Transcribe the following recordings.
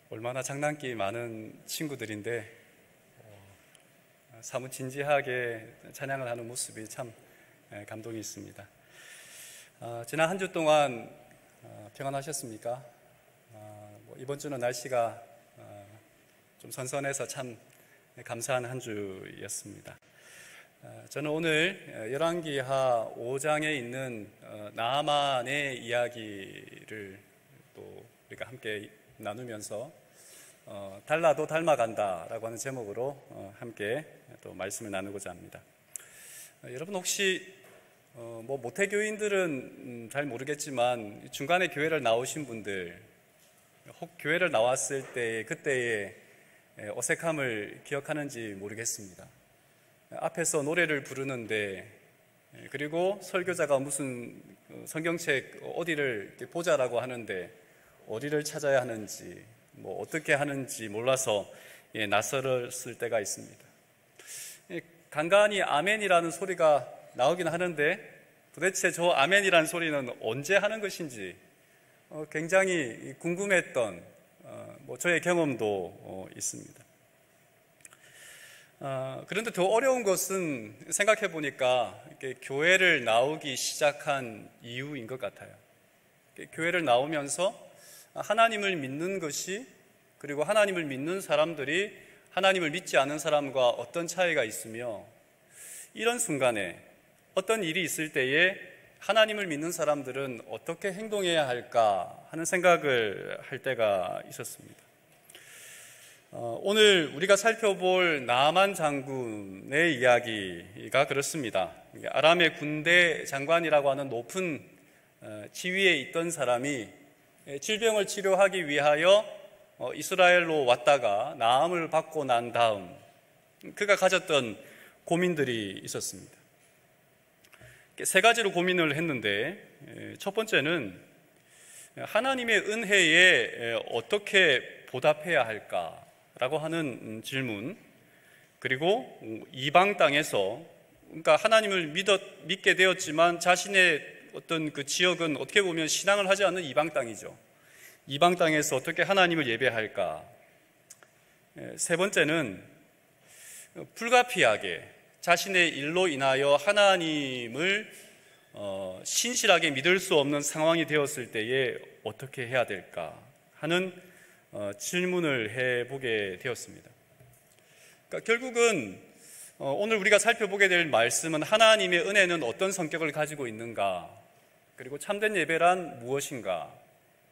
얼마나 장난기 많은 친구들인데 사뭇 진지하게 찬양을 하는 모습이 참 감동이 있습니다. 지난 한 주 동안 평안하셨습니까? 이번 주는 날씨가 좀 선선해서 참 감사한 한 주였습니다. 저는 오늘 열왕기하 5장에 있는 나아만의 이야기를 또 우리가 함께 나누면서 달라도 닮아간다라고 하는 제목으로 함께 또 말씀을 나누고자 합니다. 여러분 혹시 모태교인들은 잘 모르겠지만 중간에 교회를 나오신 분들, 혹 교회를 나왔을 때 그때의 어색함을 기억하는지 모르겠습니다. 앞에서 노래를 부르는데, 그리고 설교자가 무슨 성경책 어디를 보자라고 하는데 어디를 찾아야 하는지, 어떻게 하는지 몰라서 낯설었을 때가 있습니다. 간간히 아멘이라는 소리가 나오긴 하는데 도대체 저 아멘이라는 소리는 언제 하는 것인지 굉장히 궁금했던 저의 경험도 있습니다. 그런데 더 어려운 것은 생각해 보니까 교회를 나오기 시작한 이유인 것 같아요. 교회를 나오면서 하나님을 믿는 것이, 그리고 하나님을 믿는 사람들이 하나님을 믿지 않은 사람과 어떤 차이가 있으며, 이런 순간에 어떤 일이 있을 때에 하나님을 믿는 사람들은 어떻게 행동해야 할까 하는 생각을 할 때가 있었습니다. 오늘 우리가 살펴볼 나아만 장군의 이야기가 그렇습니다. 아람의 군대 장관이라고 하는 높은 지위에 있던 사람이 질병을 치료하기 위하여 이스라엘로 왔다가 나음을 받고 난 다음 그가 가졌던 고민들이 있었습니다. 세 가지로 고민을 했는데, 첫 번째는 하나님의 은혜에 어떻게 보답해야 할까라고 하는 질문, 그리고 이방 땅에서, 그러니까 하나님을 믿게 되었지만 자신의 어떤 그 지역은 어떻게 보면 신앙을 하지 않는 이방 땅이죠. 이방 땅에서 어떻게 하나님을 예배할까? 세 번째는 불가피하게 자신의 일로 인하여 하나님을 신실하게 믿을 수 없는 상황이 되었을 때에 어떻게 해야 될까 하는 질문을 해보게 되었습니다. 그러니까 결국은 오늘 우리가 살펴보게 될 말씀은 하나님의 은혜는 어떤 성격을 가지고 있는가, 그리고 참된 예배란 무엇인가,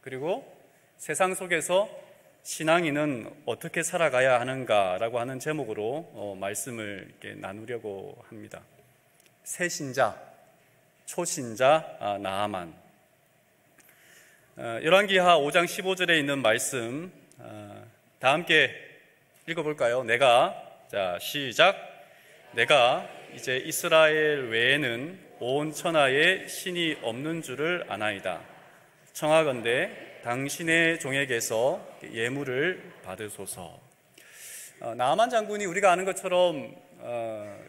그리고 세상 속에서 신앙인은 어떻게 살아가야 하는가라고 하는 제목으로 말씀을 이렇게 나누려고 합니다. 새신자, 초신자, 나아만. 열왕기하 5장 15절에 있는 말씀 다 함께 읽어볼까요? 시작. 내가 이제 이스라엘 외에는 온 천하에 신이 없는 줄을 아나이다. 청하건대 당신의 종에게서 예물을 받으소서. 나아만 장군이 우리가 아는 것처럼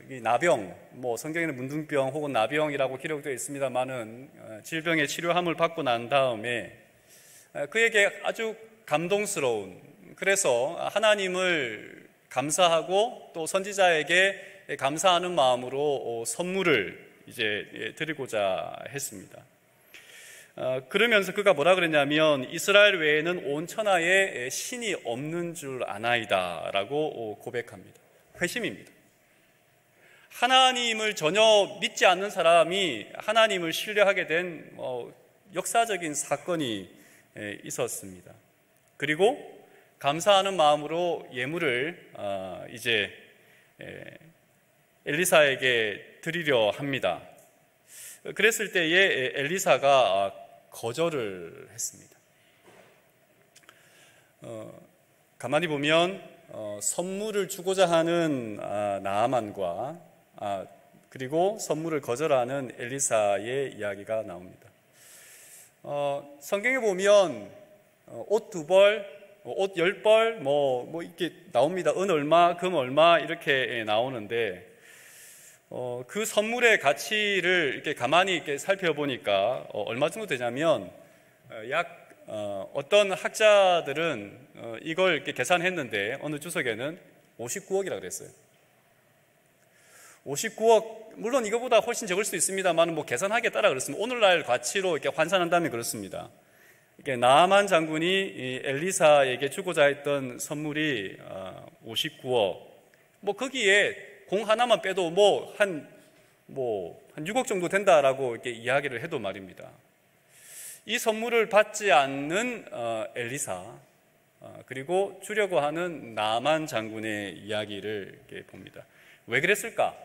이 나병, 성경에는 문둥병 혹은 나병이라고 기록되어 있습니다만은 질병의 치료함을 받고 난 다음에 그에게 아주 감동스러운, 그래서 하나님을 감사하고 또 선지자에게 감사하는 마음으로 선물을 이제 드리고자 했습니다. 그러면서 그가 뭐라 그랬냐면 이스라엘 외에는 온 천하에 신이 없는 줄 아나이다 라고 고백합니다. 회심입니다. 하나님을 전혀 믿지 않는 사람이 하나님을 신뢰하게 된 역사적인 사건이 있었습니다. 그리고 감사하는 마음으로 예물을 이제 엘리사에게 드리려 합니다. 그랬을 때에 엘리사가 거절을 했습니다. 가만히 보면 선물을 주고자 하는 나아만과 그리고 선물을 거절하는 엘리사의 이야기가 나옵니다. 성경에 보면 옷 2벌, 옷 10벌 이렇게 나옵니다. 은 얼마, 금 얼마 이렇게 나오는데 그 선물의 가치를 이렇게 가만히 이렇게 살펴보니까 얼마 정도 되냐면 약 어떤 학자들은 이걸 이렇게 계산했는데 어느 주석에는 59억이라고 그랬어요. 59억, 물론 이거보다 훨씬 적을 수 있습니다만 뭐 계산하기에 따라 그렇습니다. 오늘날 가치로 이렇게 환산한다면 그렇습니다. 이게 나아만 장군이 이 엘리사에게 주고자 했던 선물이 59억. 뭐 거기에 공 하나만 빼도 한 6억 정도 된다라고 이렇게 이야기를 해도 말입니다. 이 선물을 받지 않는 엘리사, 그리고 주려고 하는 나아만 장군의 이야기를 이렇게 봅니다. 왜 그랬을까?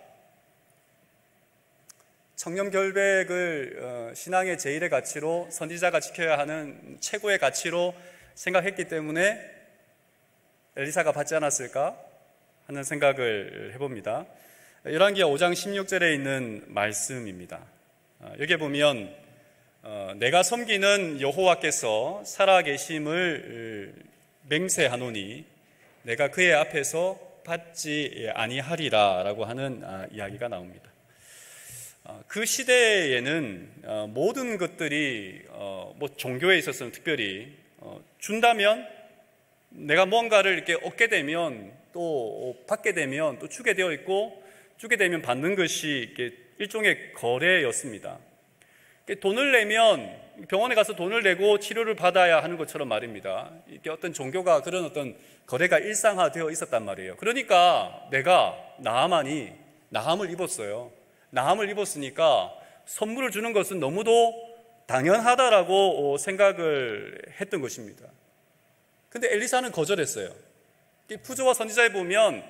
청렴결백을 신앙의 제1의 가치로, 선지자가 지켜야 하는 최고의 가치로 생각했기 때문에 엘리사가 받지 않았을까 하는 생각을 해봅니다. 열왕기하 5장 16절에 있는 말씀입니다. 여기에 보면 내가 섬기는 여호와께서 살아계심을 맹세하노니 내가 그의 앞에서 받지 아니하리라 라고 하는 이야기가 나옵니다. 그 시대에는 모든 것들이 종교에 있어서는 특별히 준다면 내가 뭔가를 이렇게 얻게 되면 또 받게 되면 또 주게 되어 있고, 주게 되면 받는 것이 일종의 거래였습니다. 돈을 내면 병원에 가서 돈을 내고 치료를 받아야 하는 것처럼 말입니다. 이게 어떤 종교가 그런 어떤 거래가 일상화되어 있었단 말이에요. 그러니까 내가 나아만이 나함을 입었어요. 나함을 입었으니까 선물을 주는 것은 너무도 당연하다라고 생각을 했던 것입니다. 근데 엘리사는 거절했어요. 부조와 선지자에 보면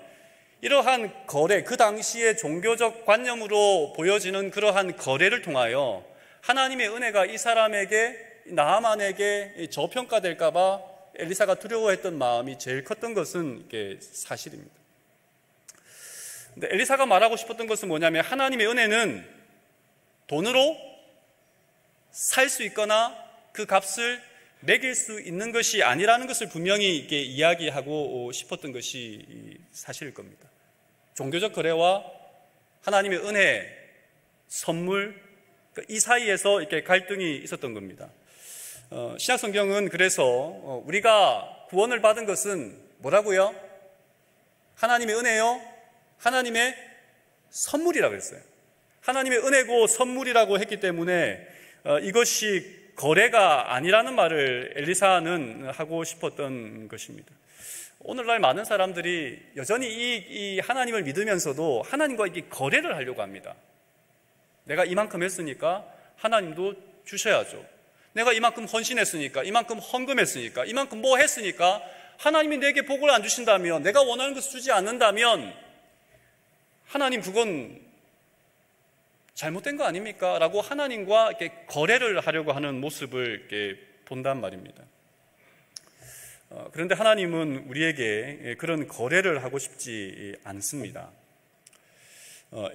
이러한 거래, 그 당시의 종교적 관념으로 보여지는 그러한 거래를 통하여 하나님의 은혜가 이 사람에게, 나아만에게 저평가될까 봐 엘리사가 두려워했던 마음이 제일 컸던 것은 이게 사실입니다. 근데 엘리사가 말하고 싶었던 것은 뭐냐면 하나님의 은혜는 돈으로 살 수 있거나 그 값을 매길 수 있는 것이 아니라는 것을 분명히 이렇게 이야기하고 싶었던 것이 사실일 겁니다. 종교적 거래와 하나님의 은혜, 선물, 이 사이에서 이렇게 갈등이 있었던 겁니다. 신약 성경은 그래서 우리가 구원을 받은 것은 뭐라고요? 하나님의 은혜요? 하나님의 선물이라고 했어요. 하나님의 은혜고 선물이라고 했기 때문에 이것이 거래가 아니라는 말을 엘리사는 하고 싶었던 것입니다. 오늘날 많은 사람들이 여전히 이 하나님을 믿으면서도 하나님과 이게 거래를 하려고 합니다. 내가 이만큼 했으니까 하나님도 주셔야죠. 내가 이만큼 헌신했으니까, 이만큼 헌금했으니까, 이만큼 뭐 했으니까 하나님이 내게 복을 안 주신다면, 내가 원하는 것을 주지 않는다면 하나님 그건 잘못된 거 아닙니까? 라고 하나님과 이렇게 거래를 하려고 하는 모습을 이렇게 본단 말입니다. 그런데 하나님은 우리에게 그런 거래를 하고 싶지 않습니다.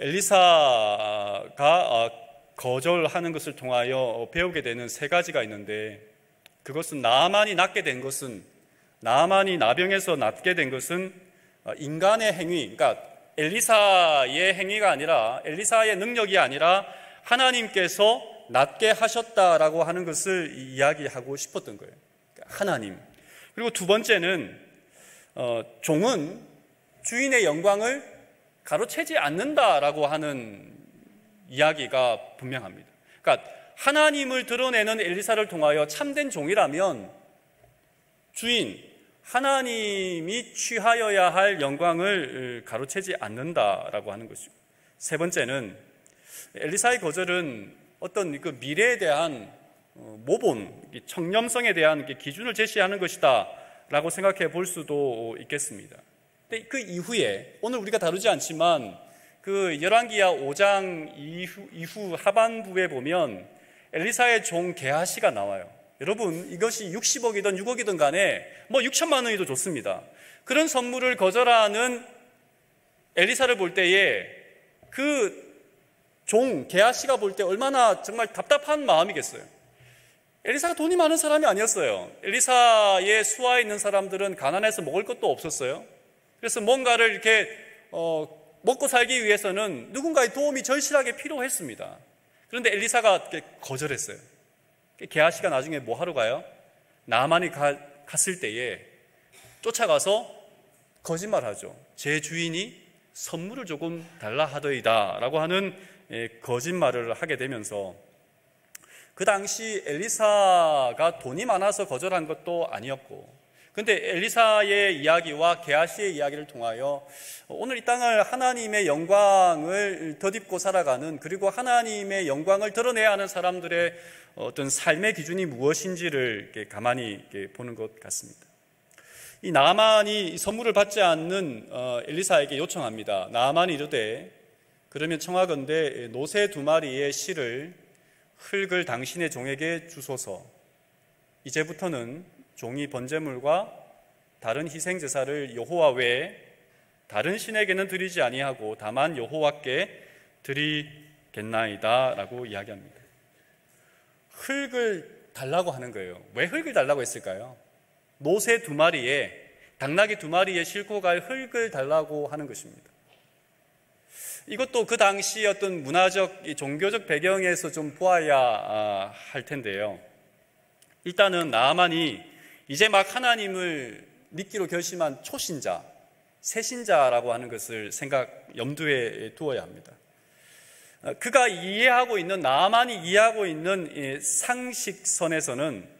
엘리사가 거절하는 것을 통하여 배우게 되는 세 가지가 있는데, 그것은 나아만이 나병에서 낫게 된 것은 인간의 행위, 그러니까 엘리사의 행위가 아니라, 엘리사의 능력이 아니라 하나님께서 낫게 하셨다라고 하는 것을 이야기하고 싶었던 거예요. 하나님. 그리고 두 번째는 종은 주인의 영광을 가로채지 않는다라고 하는 이야기가 분명합니다. 그러니까 하나님을 드러내는 엘리사를 통하여 참된 종이라면 주인, 하나님이 취하여야 할 영광을 가로채지 않는다라고 하는 것이고, 세 번째는 엘리사의 거절은 어떤 그 미래에 대한 모본, 청렴성에 대한 기준을 제시하는 것이다 라고 생각해 볼 수도 있겠습니다. 근데 그 이후에 오늘 우리가 다루지 않지만 그 열왕기하 5장 이후 하반부에 보면 엘리사의 종 게하시가 나와요. 여러분, 이것이 60억이든 6억이든 간에 6천만 원이도 좋습니다. 그런 선물을 거절하는 엘리사를 볼 때에 그 종 게하시가 볼 때 얼마나 정말 답답한 마음이겠어요. 엘리사가 돈이 많은 사람이 아니었어요. 엘리사의 수하에 있는 사람들은 가난해서 먹을 것도 없었어요. 그래서 뭔가를 이렇게 먹고 살기 위해서는 누군가의 도움이 절실하게 필요했습니다. 그런데 엘리사가 거절했어요. 게하시가 나중에 뭐 하러 가요? 나아만이 갔을 때에 쫓아가서 거짓말하죠. 제 주인이 선물을 조금 달라 하더이다 라고 하는 거짓말을 하게 되면서, 그 당시 엘리사가 돈이 많아서 거절한 것도 아니었고, 근데 엘리사의 이야기와 게하시의 이야기를 통하여 오늘 이 땅을 하나님의 영광을 덧입고 살아가는, 그리고 하나님의 영광을 드러내야 하는 사람들의 어떤 삶의 기준이 무엇인지를 이렇게 가만히 이렇게 보는 것 같습니다. 이 나아만이 선물을 받지 않는 엘리사에게 요청합니다. 나아만이 이르되, 그러면 청하건대 노새 2마리의 실을 흙을 당신의 종에게 주소서. 이제부터는 종이 번제물과 다른 희생제사를 여호와 외에 다른 신에게는 드리지 아니하고 다만 여호와께 드리겠나이다 라고 이야기합니다. 흙을 달라고 하는 거예요. 왜 흙을 달라고 했을까요? 노새 2마리에, 당나귀 2마리에 싣고 갈 흙을 달라고 하는 것입니다. 이것도 그 당시 어떤 문화적, 종교적 배경에서 좀 보아야 할 텐데요. 일단은 나아만이 이제 막 하나님을 믿기로 결심한 초신자, 새신자라고 하는 것을 염두에 두어야 합니다. 그가 이해하고 있는, 나아만이 이해하고 있는 상식선에서는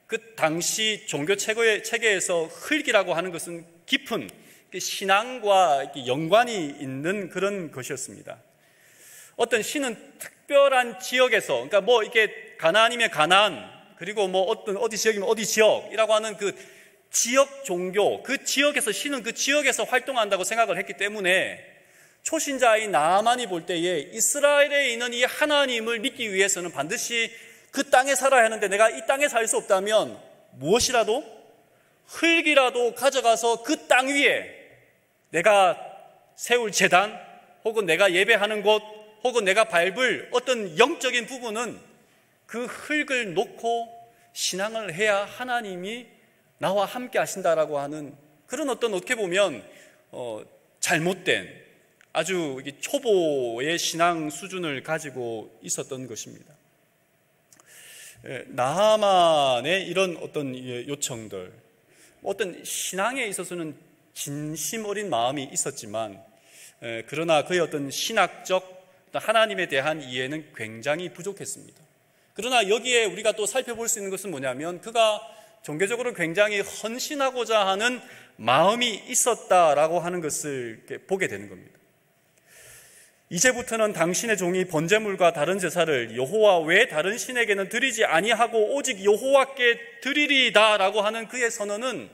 그 당시 종교 체계에서 흙이라고 하는 것은 깊은 신앙과 연관이 있는 그런 것이었습니다. 어떤 신은 특별한 지역에서, 그러니까 뭐 이게 가나안이면 가나안, 그리고 뭐 어디 지역이면 어디 지역이라고 하는 그 지역 종교, 그 지역에서, 신은 그 지역에서 활동한다고 생각을 했기 때문에 초신자인 나아만이 볼 때에 이스라엘에 있는 이 하나님을 믿기 위해서는 반드시 그 땅에 살아야 하는데, 내가 이 땅에 살 수 없다면 무엇이라도, 흙이라도 가져가서 그 땅 위에 내가 세울 제단, 혹은 내가 예배하는 곳, 혹은 내가 밟을 어떤 영적인 부분은 그 흙을 놓고 신앙을 해야 하나님이 나와 함께 하신다라고 하는 그런 어떤, 어떻게 보면 잘못된 아주 초보의 신앙 수준을 가지고 있었던 것입니다. 나아만의 이런 어떤 요청들, 어떤 신앙에 있어서는 진심 어린 마음이 있었지만, 그러나 그의 어떤 신학적 하나님에 대한 이해는 굉장히 부족했습니다. 그러나 여기에 우리가 또 살펴볼 수 있는 것은 뭐냐면, 그가 종교적으로 굉장히 헌신하고자 하는 마음이 있었다라고 하는 것을 보게 되는 겁니다. 이제부터는 당신의 종이 번제물과 다른 제사를 여호와 외 다른 신에게는 드리지 아니하고 오직 여호와께 드리리이다 라고 하는 그의 선언은,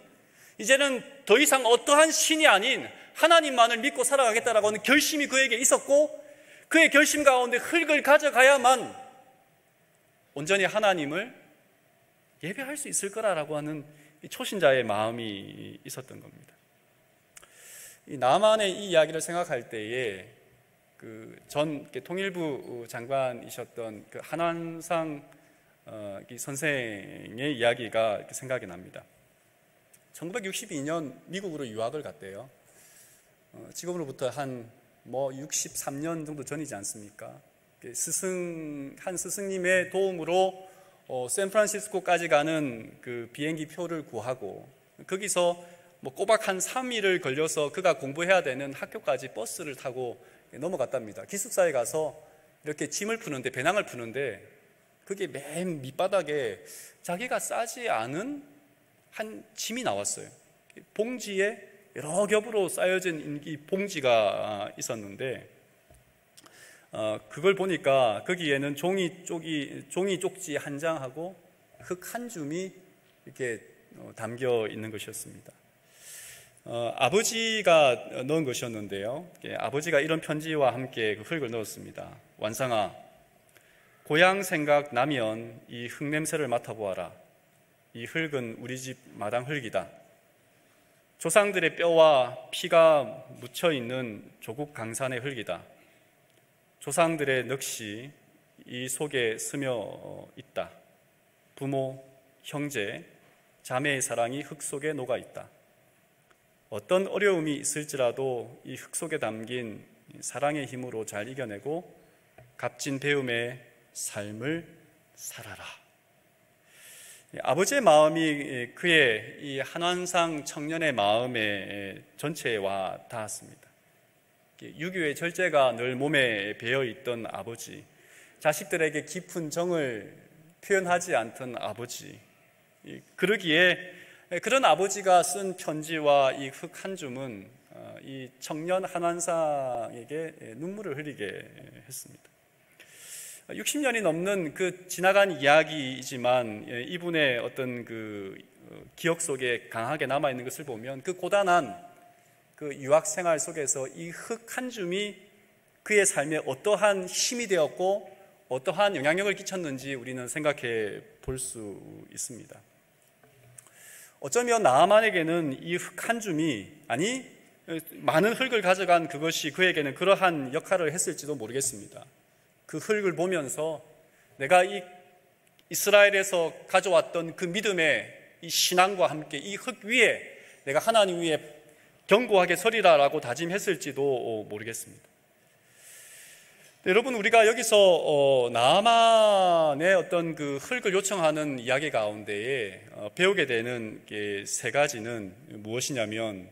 이제는 더 이상 어떠한 신이 아닌 하나님만을 믿고 살아가겠다라고 하는 결심이 그에게 있었고, 그의 결심 가운데 흙을 가져가야만 온전히 하나님을 예배할 수 있을 거라고 하는 초신자의 마음이 있었던 겁니다. 이 나아만의 이 이야기를 생각할 때에 전 통일부 장관이셨던 그 한완상 선생의 이야기가 생각이 납니다. 1962년 미국으로 유학을 갔대요. 지금으로부터 한 63년 정도 전이지 않습니까? 한 스승님의 도움으로 샌프란시스코까지 가는 그 비행기 표를 구하고, 거기서 꼬박 한 3일을 걸려서 그가 공부해야 되는 학교까지 버스를 타고 넘어갔답니다. 기숙사에 가서 이렇게 짐을 푸는데, 배낭을 푸는데, 그게 맨 밑바닥에 자기가 싸지 않은 한 짐이 나왔어요. 봉지에 여러 겹으로 쌓여진 이 봉지가 있었는데, 그걸 보니까 거기에는 종이 쪽지 한 장하고 흙 한 줌이 이렇게 담겨 있는 것이었습니다. 아버지가 넣은 것이었는데요. 아버지가 이런 편지와 함께 그 흙을 넣었습니다. 완상아, 고향 생각 나면 이 흙 냄새를 맡아보아라. 이 흙은 우리 집 마당 흙이다. 조상들의 뼈와 피가 묻혀있는 조국 강산의 흙이다. 조상들의 넋이 이 속에 스며 있다. 부모, 형제, 자매의 사랑이 흙 속에 녹아 있다. 어떤 어려움이 있을지라도 이 흙 속에 담긴 사랑의 힘으로 잘 이겨내고 값진 배움의 삶을 살아라. 아버지의 마음이 그의 이 한환상 청년의 마음의 전체와 닿았습니다. 유교의 절제가 늘 몸에 배어 있던 아버지, 자식들에게 깊은 정을 표현하지 않던 아버지, 그러기에 그런 아버지가 쓴 편지와 이 흙 한 줌은 이 청년 한환상에게 눈물을 흘리게 했습니다. 60년이 넘는 그 지나간 이야기이지만 이분의 어떤 그 기억 속에 강하게 남아있는 것을 보면 그 고단한 그 유학 생활 속에서 이 흙 한 줌이 그의 삶에 어떠한 힘이 되었고 어떠한 영향력을 끼쳤는지 우리는 생각해 볼 수 있습니다. 어쩌면 나아만에게는 이 흙 한 줌이, 아니 많은 흙을 가져간 그것이 그에게는 그러한 역할을 했을지도 모르겠습니다. 그 흙을 보면서 내가 이 이스라엘에서 가져왔던 그 믿음의 이 신앙과 함께 이 흙 위에 내가 하나님 위에 견고하게 서리라라고 다짐했을지도 모르겠습니다. 여러분, 우리가 여기서 나아만의 어떤 그 흙을 요청하는 이야기 가운데에 배우게 되는 세 가지는 무엇이냐면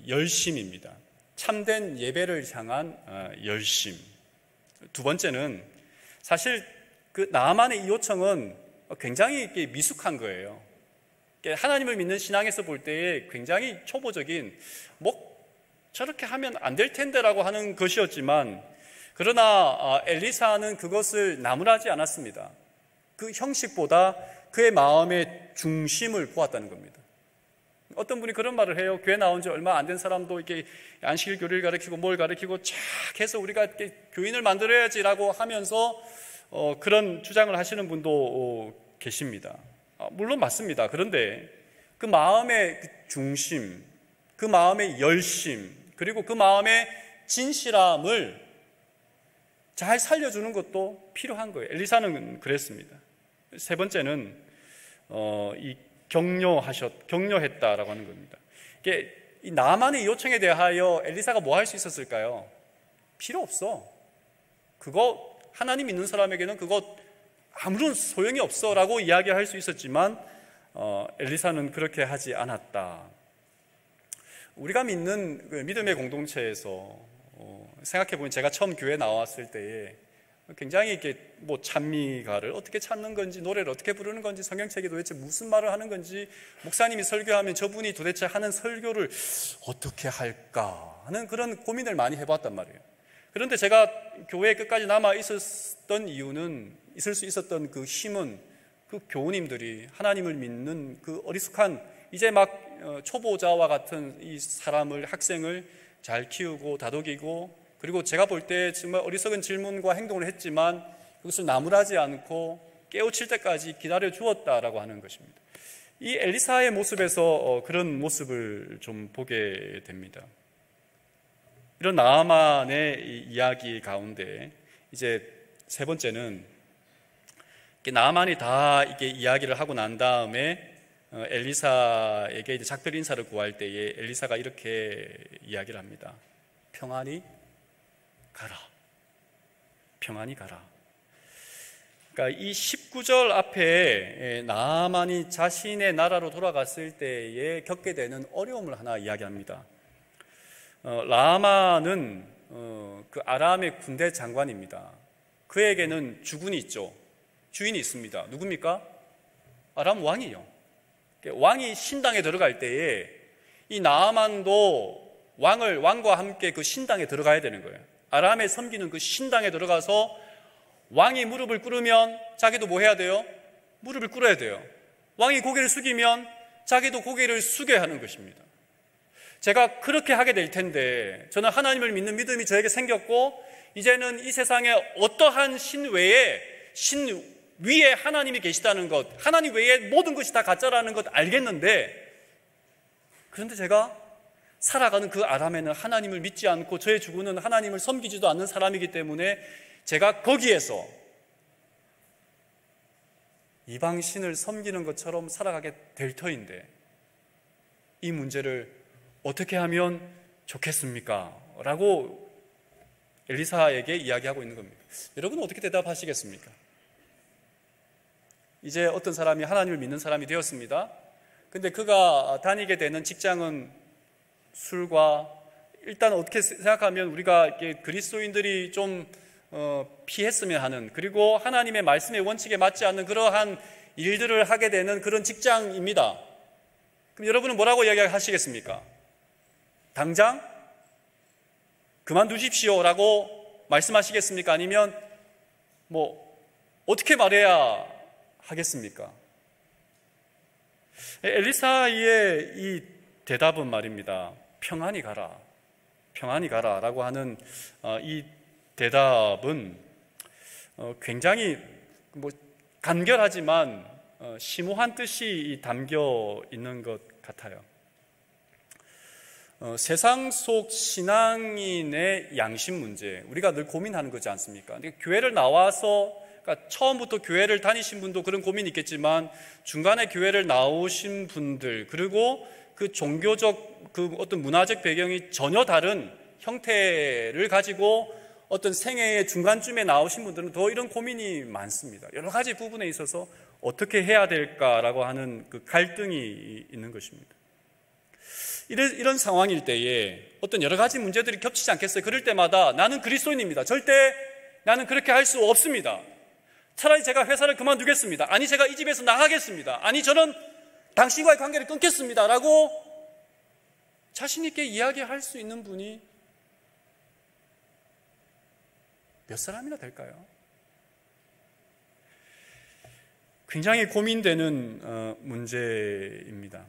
열심입니다. 참된 예배를 향한 열심. 두 번째는 사실 그 나아만의 이 요청은 굉장히 미숙한 거예요. 하나님을 믿는 신앙에서 볼 때에 굉장히 초보적인, 저렇게 하면 안 될 텐데라고 하는 것이었지만, 그러나 엘리사는 그것을 나무라지 않았습니다. 그 형식보다 그의 마음의 중심을 보았다는 겁니다. 어떤 분이 그런 말을 해요. 교회 나온 지 얼마 안 된 사람도 이렇게 안식일 교리를 가르치고 뭘 가르치고 쫙 해서 우리가 이렇게 교인을 만들어야지라고 하면서 그런 주장을 하시는 분도 계십니다. 물론 맞습니다. 그런데 그 마음의 중심, 그 마음의 열심, 그리고 그 마음의 진실함을 잘 살려주는 것도 필요한 거예요. 엘리사는 그랬습니다. 세 번째는 이 격려했다라고 하는 겁니다. 이게 이 나만의 요청에 대하여 엘리사가 뭐 할 수 있었을까요? 필요 없어. 그거 하나님 믿는 사람에게는 그거 아무런 소용이 없어라고 이야기할 수 있었지만 엘리사는 그렇게 하지 않았다. 우리가 믿는 그 믿음의 공동체에서 생각해보면 제가 처음 교회 나왔을 때에 굉장히 이렇게 찬미가를 어떻게 찾는 건지, 노래를 어떻게 부르는 건지, 성경책이 도대체 무슨 말을 하는 건지, 목사님이 설교하면 저분이 도대체 하는 설교를 어떻게 할까 하는 그런 고민을 많이 해봤단 말이에요. 그런데 제가 교회에 끝까지 남아 있었던 이유는, 있을 수 있었던 그 힘은 그 교우님들이 하나님을 믿는 그 어리숙한 이제 막 초보자와 같은 이 사람을, 학생을 잘 키우고 다독이고, 그리고 제가 볼 때 정말 어리석은 질문과 행동을 했지만 그것을 나무라지 않고 깨우칠 때까지 기다려 주었다라고 하는 것입니다. 이 엘리사의 모습에서 그런 모습을 좀 보게 됩니다. 이런 나아만의 이야기 가운데 이제 세 번째는, 나아만이 다 이게 이야기를 하고 난 다음에 엘리사에게 이제 작별 인사를 구할 때에 엘리사가 이렇게 이야기를 합니다. 평안히 가라. 평안히 가라. 그러니까 이 19절 앞에 나아만이 자신의 나라로 돌아갔을 때에 겪게 되는 어려움을 하나 이야기합니다. 나아만은 그 아람의 군대 장관입니다. 그에게는 주군이 있죠. 주인이 있습니다. 누굽니까? 아람 왕이요. 왕이 신당에 들어갈 때에 이 나아만도 왕과 함께 그 신당에 들어가야 되는 거예요. 아람에 섬기는 그 신당에 들어가서 왕이 무릎을 꿇으면 자기도 뭐 해야 돼요? 무릎을 꿇어야 돼요. 왕이 고개를 숙이면 자기도 고개를 숙여야 하는 것입니다. 제가 그렇게 하게 될 텐데, 저는 하나님을 믿는 믿음이 저에게 생겼고 이제는 이 세상에 어떠한 신 외에, 신 위에 하나님이 계시다는 것, 하나님 외에 모든 것이 다 가짜라는 것 알겠는데, 그런데 제가 살아가는 그 아람에는 하나님을 믿지 않고 저의 주군은 하나님을 섬기지도 않는 사람이기 때문에 제가 거기에서 이방신을 섬기는 것처럼 살아가게 될 터인데, 이 문제를 어떻게 하면 좋겠습니까? 라고 엘리사에게 이야기하고 있는 겁니다. 여러분은 어떻게 대답하시겠습니까? 이제 어떤 사람이 하나님을 믿는 사람이 되었습니다. 근데 그가 다니게 되는 직장은 술과, 일단 어떻게 생각하면 우리가 그리스도인들이 좀 피했으면 하는, 그리고 하나님의 말씀의 원칙에 맞지 않는 그러한 일들을 하게 되는 그런 직장입니다. 그럼 여러분은 뭐라고 이야기하시겠습니까? 당장 그만두십시오라고 말씀하시겠습니까? 아니면 어떻게 말해야 하겠습니까? 엘리사의 이 대답은 말입니다. 평안히 가라, 평안히 가라 라고 하는 이 대답은 굉장히 간결하지만 심오한 뜻이 담겨 있는 것 같아요. 세상 속 신앙인의 양심 문제, 우리가 늘 고민하는 거지 않습니까? 교회를 나와서, 그러니까 처음부터 교회를 다니신 분도 그런 고민이 있겠지만 중간에 교회를 나오신 분들, 그리고 그 종교적, 그 어떤 문화적 배경이 전혀 다른 형태를 가지고 어떤 생애의 중간쯤에 나오신 분들은 더 이런 고민이 많습니다. 여러 가지 부분에 있어서 어떻게 해야 될까라고 하는 그 갈등이 있는 것입니다. 이런 상황일 때에 어떤 여러 가지 문제들이 겹치지 않겠어요? 그럴 때마다 나는 그리스도인입니다, 절대 나는 그렇게 할 수 없습니다, 차라리 제가 회사를 그만두겠습니다, 아니 제가 이 집에서 나가겠습니다, 아니 저는 당신과의 관계를 끊겠습니다 라고 자신 있게 이야기할 수 있는 분이 몇 사람이나 될까요? 굉장히 고민되는 문제입니다.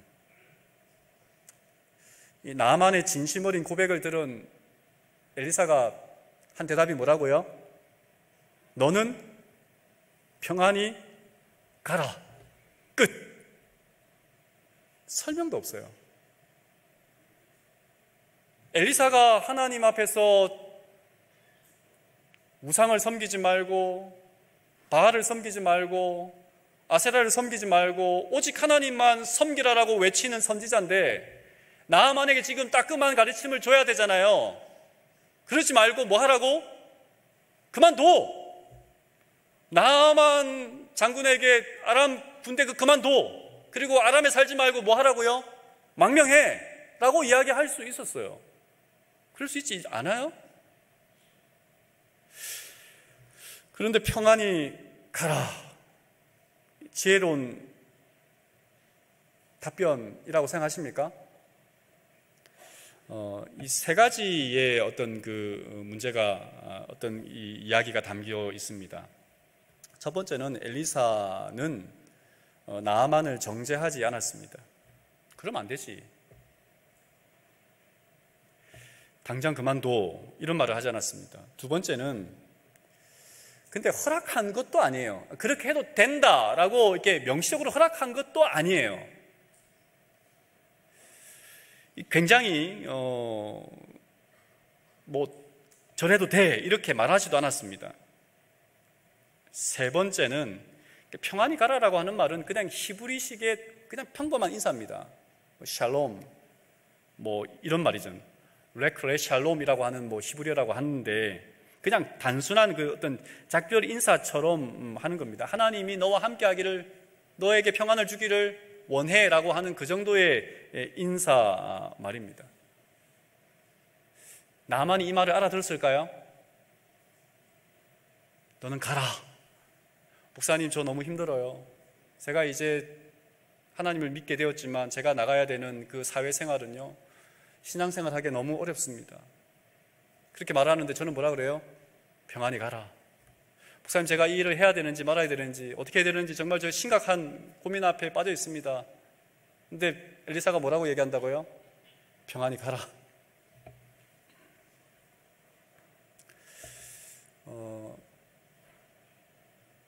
이 나아만의 진심 어린 고백을 들은 엘리사가 한 대답이 뭐라고요? 너는 평안히 가라. 끝. 설명도 없어요. 엘리사가 하나님 앞에서 우상을 섬기지 말고, 바알을 섬기지 말고, 아세라를 섬기지 말고 오직 하나님만 섬기라라고 외치는 선지자인데, 나아만에게 지금 따끔한 가르침을 줘야 되잖아요. 그러지 말고 뭐 하라고? 그만둬. 나아만 장군에게 아람 군대 그만둬. 그리고 아람에 살지 말고 뭐 하라고요? 망명해 라고 이야기할 수 있었어요. 그럴 수 있지 않아요? 그런데 평안히 가라, 지혜로운 답변이라고 생각하십니까? 이 세 가지의 어떤 그 문제가, 어떤 이 이야기가 담겨 있습니다. 첫 번째는 엘리사는 나아만을 정죄하지 않았습니다. 그러면 안 되지, 당장 그만둬, 이런 말을 하지 않았습니다. 두 번째는 근데 허락한 것도 아니에요. 그렇게 해도 된다라고 이렇게 명시적으로 허락한 것도 아니에요. 굉장히 저래도 돼 이렇게 말하지도 않았습니다. 세 번째는 평안히 가라라고 하는 말은 그냥 히브리식의 그냥 평범한 인사입니다. 샬롬 이런 말이죠. 레크레 샬롬이라고 하는 히브리어라고 하는데 그냥 단순한 그 어떤 작별 인사처럼 하는 겁니다. 하나님이 너와 함께하기를, 너에게 평안을 주기를 원해라고 하는 그 정도의 인사 말입니다. 나만이 이 말을 알아들었을까요? 너는 가라. 목사님, 저 너무 힘들어요. 제가 이제 하나님을 믿게 되었지만 제가 나가야 되는 그 사회생활은요, 신앙생활 하기 너무 어렵습니다. 그렇게 말하는데 저는 뭐라 그래요? 평안히 가라. 목사님, 제가 이 일을 해야 되는지 말아야 되는지 어떻게 해야 되는지 정말 저 심각한 고민 앞에 빠져 있습니다. 근데 엘리사가 뭐라고 얘기한다고요? 평안히 가라.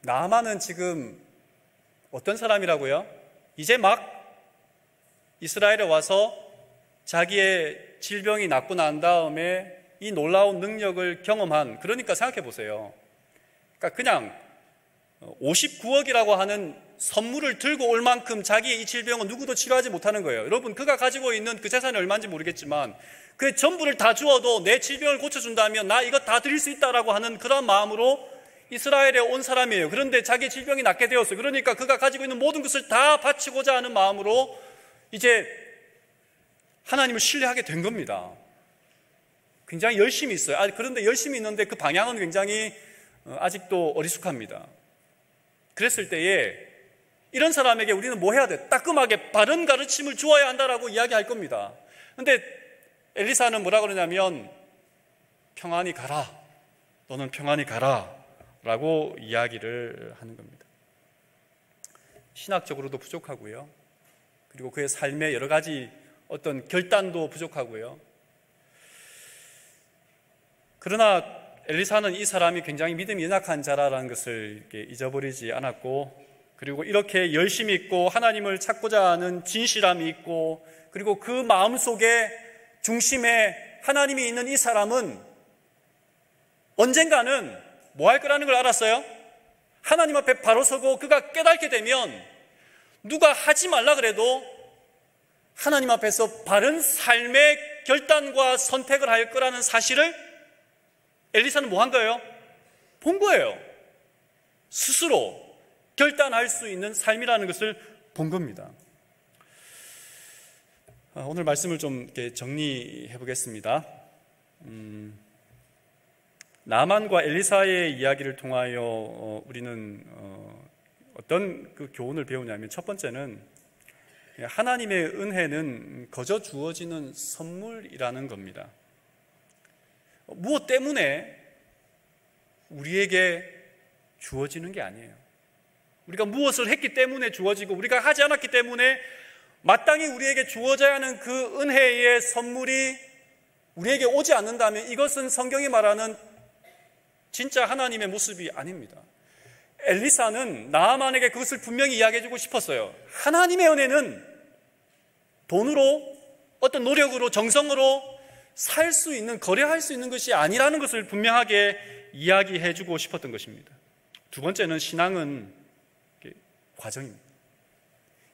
나아만은 지금 어떤 사람이라고요? 이제 막 이스라엘에 와서 자기의 질병이 낫고 난 다음에 이 놀라운 능력을 경험한, 그러니까 생각해 보세요. 그러니까 그냥 59억이라고 하는 선물을 들고 올 만큼 자기의 이 질병은 누구도 치료하지 못하는 거예요. 여러분, 그가 가지고 있는 그 재산이 얼마인지 모르겠지만 그 전부를 다 주어도 내 질병을 고쳐준다면 나 이거 다 드릴 수 있다라고 하는 그런 마음으로 이스라엘에 온 사람이에요. 그런데 자기 질병이 낫게 되었어요. 그러니까 그가 가지고 있는 모든 것을 다 바치고자 하는 마음으로 이제 하나님을 신뢰하게 된 겁니다. 굉장히 열심히 있어요. 그런데 열심히 있는데 그 방향은 굉장히 아직도 어리숙합니다. 그랬을 때에 이런 사람에게 우리는 뭐 해야 돼? 따끔하게 바른 가르침을 주어야 한다라고 이야기할 겁니다. 그런데 엘리사는 뭐라 그러냐면 평안히 가라. 너는 평안히 가라. 라고 이야기를 하는 겁니다. 신학적으로도 부족하고요. 그리고 그의 삶의 여러 가지 어떤 결단도 부족하고요. 그러나 엘리사는 이 사람이 굉장히 믿음이 연약한 자라는 것을 잊어버리지 않았고, 그리고 이렇게 열심히 있고 하나님을 찾고자 하는 진실함이 있고, 그리고 그 마음속에 중심에 하나님이 있는 이 사람은 언젠가는 뭐 할 거라는 걸 알았어요? 하나님 앞에 바로 서고 그가 깨닫게 되면 누가 하지 말라 그래도 하나님 앞에서 바른 삶의 결단과 선택을 할 거라는 사실을 엘리사는 뭐 한 거예요? 본 거예요. 스스로 결단할 수 있는 삶이라는 것을 본 겁니다. 오늘 말씀을 좀 이렇게 정리해 보겠습니다. 나만과 엘리사의 이야기를 통하여 우리는 어떤 그 교훈을 배우냐면, 첫 번째는 하나님의 은혜는 거저 주어지는 선물이라는 겁니다. 무엇 때문에 우리에게 주어지는 게 아니에요. 우리가 무엇을 했기 때문에 주어지고 우리가 하지 않았기 때문에 마땅히 우리에게 주어져야 하는 그 은혜의 선물이 우리에게 오지 않는다면 이것은 성경이 말하는 진짜 하나님의 모습이 아닙니다. 엘리사는 나아만에게 그것을 분명히 이야기해주고 싶었어요. 하나님의 은혜는 돈으로, 어떤 노력으로, 정성으로 살 수 있는, 거래할 수 있는 것이 아니라는 것을 분명하게 이야기해주고 싶었던 것입니다. 두 번째는 신앙은 과정입니다.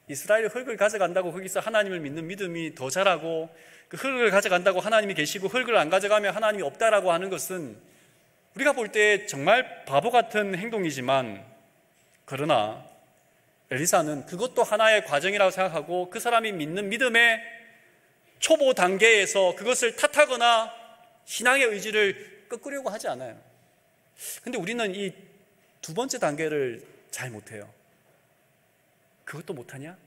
이스라엘이 흙을 가져간다고 거기서 하나님을 믿는 믿음이 더 자라고, 그 흙을 가져간다고 하나님이 계시고 흙을 안 가져가면 하나님이 없다라고 하는 것은 우리가 볼 때 정말 바보 같은 행동이지만, 그러나 엘리사는 그것도 하나의 과정이라고 생각하고 그 사람이 믿는 믿음의 초보 단계에서 그것을 탓하거나 신앙의 의지를 꺾으려고 하지 않아요. 근데 우리는 이 두 번째 단계를 잘 못해요. 그것도 못하냐?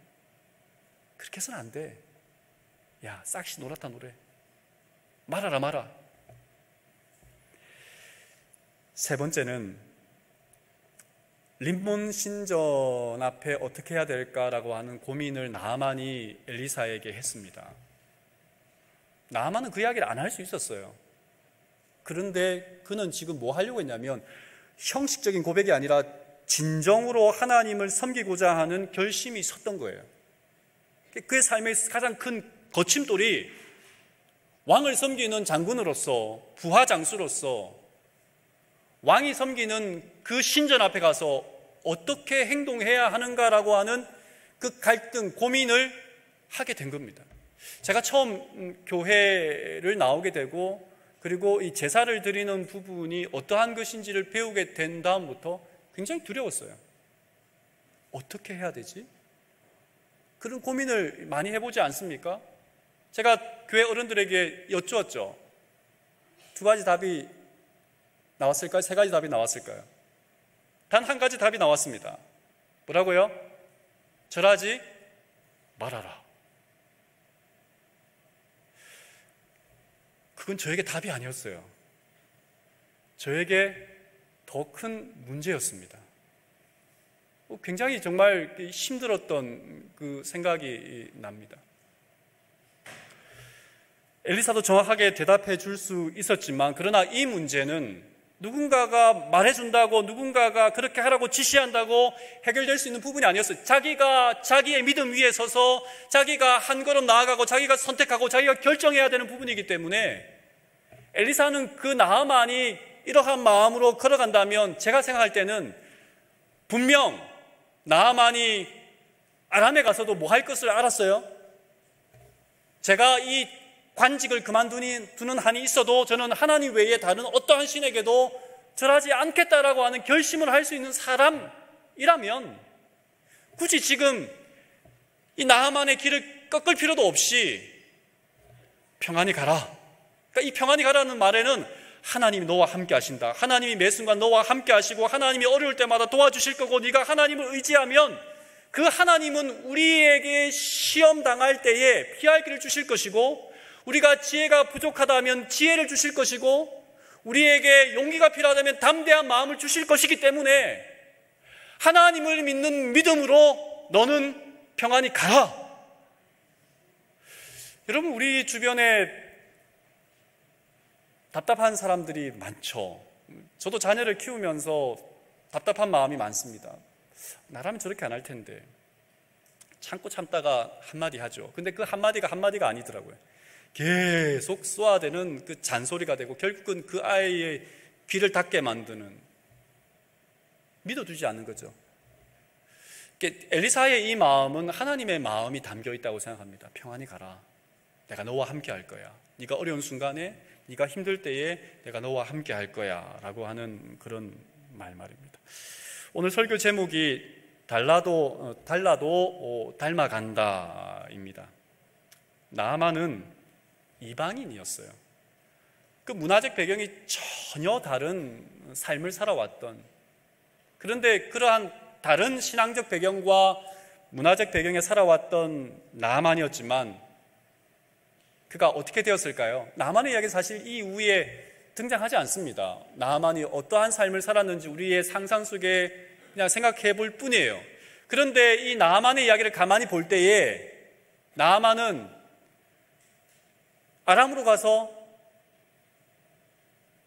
그렇게 해서는 안 돼. 야, 싹시 놀았다 노래. 말아라 말아. 세 번째는 림몬 신전 앞에 어떻게 해야 될까라고 하는 고민을 나아만이 엘리사에게 했습니다. 나아만은 그 이야기를 안 할 수 있었어요. 그런데 그는 지금 뭐 하려고 했냐면 형식적인 고백이 아니라 진정으로 하나님을 섬기고자 하는 결심이 섰던 거예요. 그의 삶의 가장 큰 거침돌이 왕을 섬기는 장군으로서, 부하장수로서 왕이 섬기는 그 신전 앞에 가서 어떻게 행동해야 하는가라고 하는 그 갈등, 고민을 하게 된 겁니다. 제가 처음 교회를 나오게 되고, 그리고 이 제사를 드리는 부분이 어떠한 것인지를 배우게 된 다음부터 굉장히 두려웠어요. 어떻게 해야 되지? 그런 고민을 많이 해보지 않습니까? 제가 교회 어른들에게 여쭈었죠. 두 가지 답이 나왔을까요? 세 가지 답이 나왔을까요? 단 한 가지 답이 나왔습니다. 뭐라고요? 절하지 말아라. 그건 저에게 답이 아니었어요. 저에게 더 큰 문제였습니다. 굉장히 정말 힘들었던 그 생각이 납니다. 엘리사도 정확하게 대답해 줄 수 있었지만, 그러나 이 문제는 누군가가 말해준다고, 누군가가 그렇게 하라고 지시한다고 해결될 수 있는 부분이 아니었어요. 자기가 자기의 믿음 위에 서서 자기가 한 걸음 나아가고 자기가 선택하고 자기가 결정해야 되는 부분이기 때문에 엘리사는 그 나아만이 이러한 마음으로 걸어간다면, 제가 생각할 때는 분명 나아만이 아람에 가서도 뭐 할 것을 알았어요. 제가 이 관직을 그만두는 한이 있어도 저는 하나님 외에 다른 어떠한 신에게도 절하지 않겠다라고 하는 결심을 할 수 있는 사람이라면 굳이 지금 이 나하만의 길을 꺾을 필요도 없이 평안히 가라. 그러니까 이 평안히 가라는 말에는 하나님이 너와 함께 하신다. 하나님이 매 순간 너와 함께 하시고 하나님이 어려울 때마다 도와주실 거고 네가 하나님을 의지하면 그 하나님은 우리에게 시험 당할 때에 피할 길을 주실 것이고 우리가 지혜가 부족하다면 지혜를 주실 것이고 우리에게 용기가 필요하다면 담대한 마음을 주실 것이기 때문에 하나님을 믿는 믿음으로 너는 평안히 가라. 여러분, 우리 주변에 답답한 사람들이 많죠. 저도 자녀를 키우면서 답답한 마음이 많습니다. 나라면 저렇게 안 할 텐데 참고 참다가 한마디 하죠. 근데 그 한마디가 한마디가 아니더라고요. 계속 쏘아대는 그 잔소리가 되고 결국은 그 아이의 귀를 닫게 만드는, 믿어주지 않는 거죠. 엘리사의 이 마음은 하나님의 마음이 담겨 있다고 생각합니다. 평안히 가라. 내가 너와 함께 할 거야. 네가 어려운 순간에, 네가 힘들 때에 내가 너와 함께 할 거야 라고 하는 그런 말입니다. 오늘 설교 제목이 달라도 닮아간다입니다. 나아만은 이방인이었어요. 그 문화적 배경이 전혀 다른 삶을 살아왔던, 그런데 그러한 다른 신앙적 배경과 문화적 배경에 살아왔던 나아만이었지만 그가 어떻게 되었을까요? 나아만의 이야기는 사실 이 이후에 등장하지 않습니다. 나아만이 어떠한 삶을 살았는지 우리의 상상 속에 그냥 생각해 볼 뿐이에요. 그런데 이 나아만의 이야기를 가만히 볼 때에 나아만은 아람으로 가서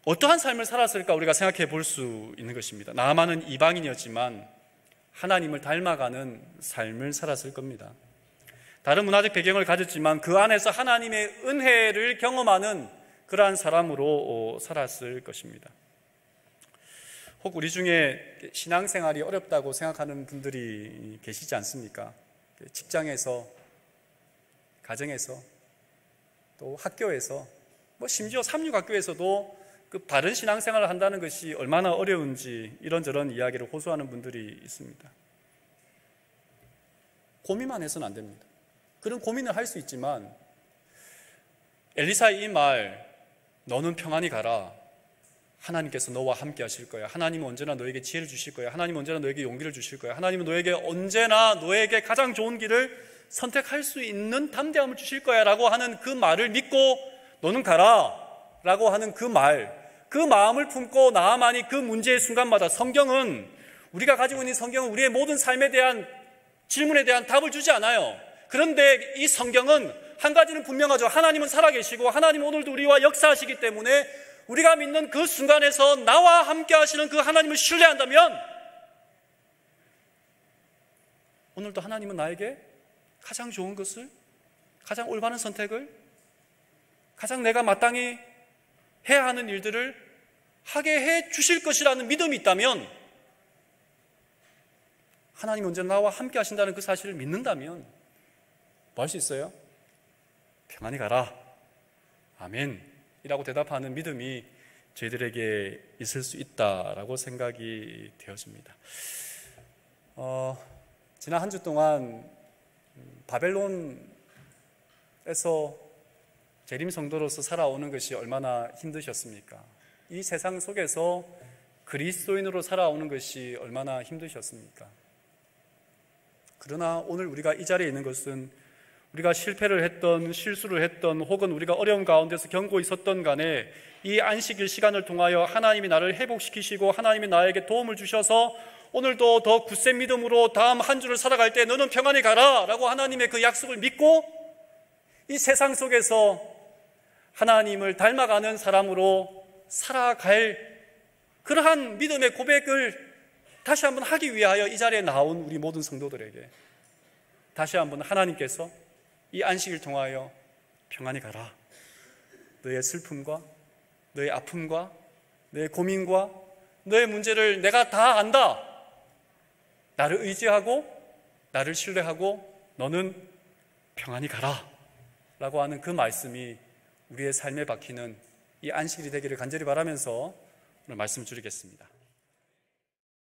어떠한 삶을 살았을까 우리가 생각해 볼 수 있는 것입니다. 나아만은 이방인이었지만 하나님을 닮아가는 삶을 살았을 겁니다. 다른 문화적 배경을 가졌지만 그 안에서 하나님의 은혜를 경험하는 그러한 사람으로 살았을 것입니다. 혹 우리 중에 신앙생활이 어렵다고 생각하는 분들이 계시지 않습니까? 직장에서, 가정에서, 또 학교에서, 심지어 삼육학교에서도 그 바른 신앙생활을 한다는 것이 얼마나 어려운지 이런저런 이야기를 호소하는 분들이 있습니다. 고민만 해서는 안 됩니다. 그런 고민을 할 수 있지만 엘리사의 이 말, 너는 평안히 가라. 하나님께서 너와 함께 하실 거야. 하나님은 언제나 너에게 지혜를 주실 거야. 하나님은 언제나 너에게 용기를 주실 거야. 하나님은 너에게 언제나 너에게 가장 좋은 길을 선택할 수 있는 담대함을 주실 거야 라고 하는 그 말을 믿고 너는 가라 라고 하는 그 말, 그 마음을 품고 나아만이 그 문제의 순간마다, 성경은, 우리가 가지고 있는 성경은 우리의 모든 삶에 대한 질문에 대한 답을 주지 않아요. 그런데 이 성경은 한 가지는 분명하죠. 하나님은 살아계시고 하나님은 오늘도 우리와 역사하시기 때문에 우리가 믿는 그 순간에서 나와 함께 하시는 그 하나님을 신뢰한다면 오늘도 하나님은 나에게 가장 좋은 것을, 가장 올바른 선택을, 가장 내가 마땅히 해야 하는 일들을 하게 해 주실 것이라는 믿음이 있다면, 하나님 언제나 나와 함께 하신다는 그 사실을 믿는다면 뭐 할 수 있어요? 평안히 가라. 아멘 이라고 대답하는 믿음이 저희들에게 있을 수 있다라고 생각이 되어집니다. 지난 한 주 동안 바벨론에서 재림 성도로서 살아오는 것이 얼마나 힘드셨습니까? 이 세상 속에서 그리스도인으로 살아오는 것이 얼마나 힘드셨습니까? 그러나 오늘 우리가 이 자리에 있는 것은 우리가 실패를 했던, 실수를 했던, 혹은 우리가 어려운 가운데서 겪고 있었던 간에 이 안식일 시간을 통하여 하나님이 나를 회복시키시고 하나님이 나에게 도움을 주셔서 오늘도 더 굳센 믿음으로 다음 한 주를 살아갈 때 너는 평안히 가라 라고 하나님의 그 약속을 믿고 이 세상 속에서 하나님을 닮아가는 사람으로 살아갈 그러한 믿음의 고백을 다시 한번 하기 위하여 이 자리에 나온 우리 모든 성도들에게 다시 한번 하나님께서 이 안식일 통하여 평안히 가라. 너의 슬픔과 너의 아픔과 너의 고민과 너의 문제를 내가 다 안다. 나를 의지하고 나를 신뢰하고 너는 평안히 가라 라고 하는 그 말씀이 우리의 삶에 박히는 이 안식일이 되기를 간절히 바라면서 오늘 말씀 줄이겠습니다.